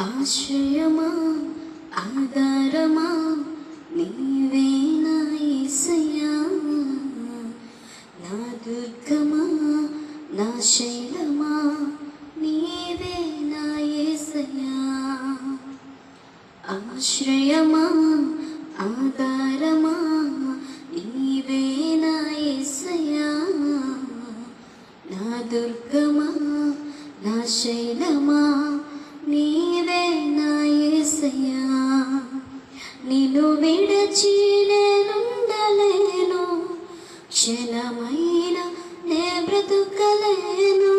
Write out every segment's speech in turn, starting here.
ఆశ్రయమా ఆధారమా నీవే నా యేసయ్యా, నా దుర్గమా నా శైలమా నీవే నా యేసయ్యా. ఆశ్రయమా ఆధారమా నీవే నా యేసయ్యా, నా దుర్గమా నా శైలమా నీవే నా యేసయ్యా. నిన్ను విడచి నేనుండలేను, క్షణమైన నే బ్రతుకలేను.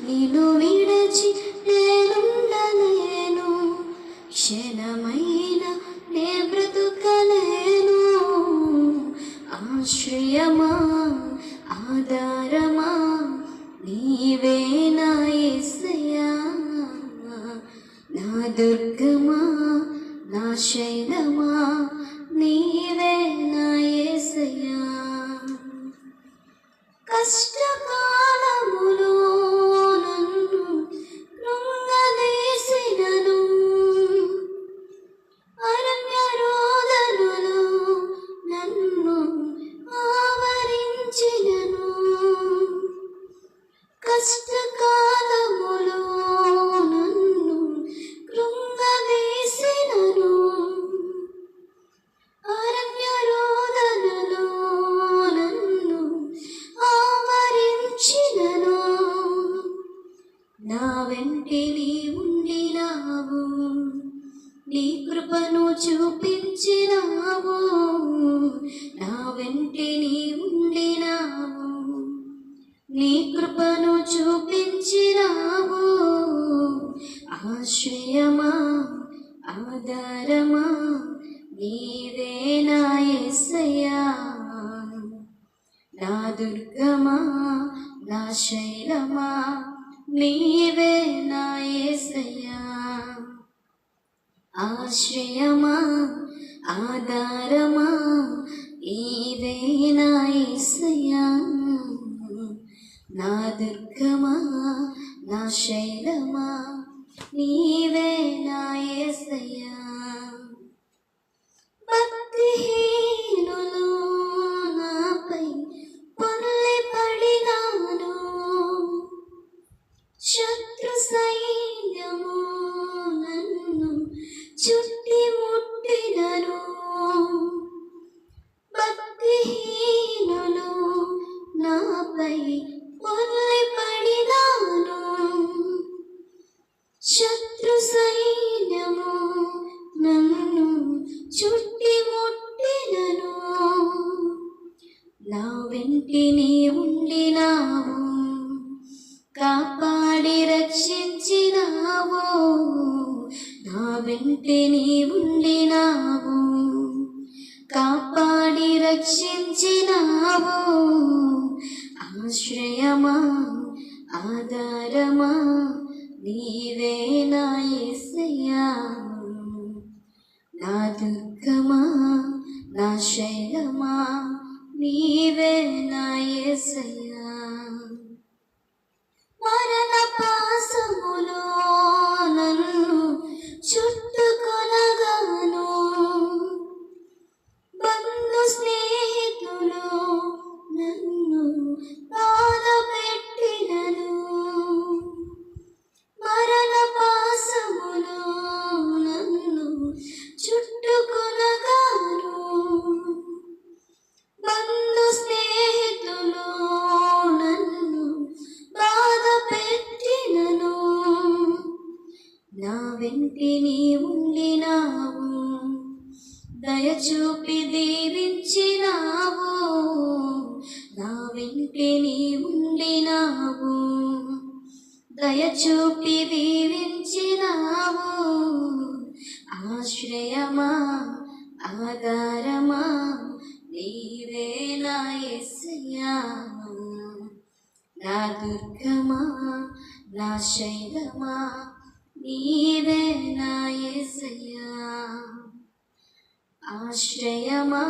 నిన్ను విడచి నేనుండలేను, క్షణమైన నే బ్రతుకలేను. ఆశ్రయమా ఆధారమా నీవే నా యేసయ్యా, నా దుర్గమా నా శైలమా నీవే నా యేసయ్యా. కష్టకాలములో నన్ను కృంగదీసినను, అరణ్య రోదనలో నన్ను ఆవరించినను. కష్టకాలములో నన్ను కృంగదీసినను, అరణ్య రోదనలో నన్ను ఆవరించినను. నా వెంటే నీ ఉండినావు, నీ కృపను చూపించినావు. నా వెంటే నీ ఉండినావు, నీ కృపను చూపించినావు. ఆశ్రయమా ఆధారమా నీవే నా యేసయ్యా, నా దుర్గమా నా శైలమా నీవే నా యేసయ్యా. ఆశ్రయమా ఆధారమా నీవే నా యేసయ్యా, నా దుర్గమా నా శైలమా నీవే నా యేసయ్యా. భక్తిహీనులు నాపై పొల్లి పడినాను, శత్రు సైన్యము నన్ను చుట్టి ముట్టినను. భక్తిహీనులు నాపై పొల్లి పడినాను, శత్రు సైన్యము నన్ను చుట్టి ముట్టినను. నా వెంటి నీ ఉండినావు, కాపాడి రక్షించినావు. నా వెంటి నీ ఉండినావు, కాపాడి రక్షించినావు. ఆశ్రయమా ఆధారమా నీవే నా యేసయ్యా, నా దుర్గమా నా శైలమా నీవే నా యేసయ్యా. మరణ పాశములో నన్ను చుట్టుకొనగాను, బంధు స్నేహితులు నన్ను బాధపెట్టినను. మరణ పాశములో నన్ను చుట్టుకొనగాను, బంధు స్నేహితులు నన్ను బాధపెట్టినను. నా వెంటి నీ ఉండినావు, దయచూపి దీవించినావు. నా వెంటి నీ ఉండినావు, దయచూపి దీవించినావు. ఆశ్రయమా ఆధారమా నీవే నా యేసయ్యా, నా దుర్గమా నా శైలమా నీవే నా యేసయ్యా. ఆశ్రయమా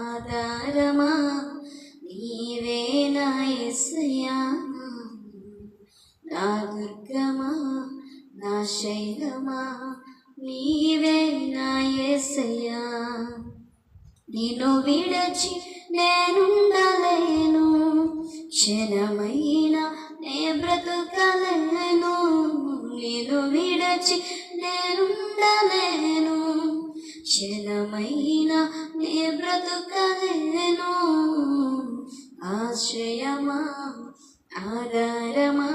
ఆధారమా నీవే నా యేసయ్యా, నా దుర్గమా నా శైలమా నీవే నా యేసయ్యా. నిన్ను విడచి నేనుండలేను, క్షణమైనా నే బ్రతుకలేను. నిన్ను విడచి నేనుండలేను, క్షణమైనా నే బ్రతుకలేను. ఆశ్రయమా ఆధారమా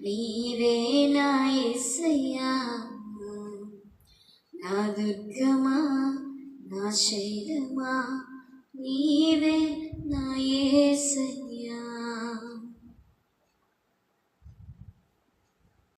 నీవే నా యేసయ్యా. నా దుర్గమా నా శైలమా నీవే నా యేసయ్యా.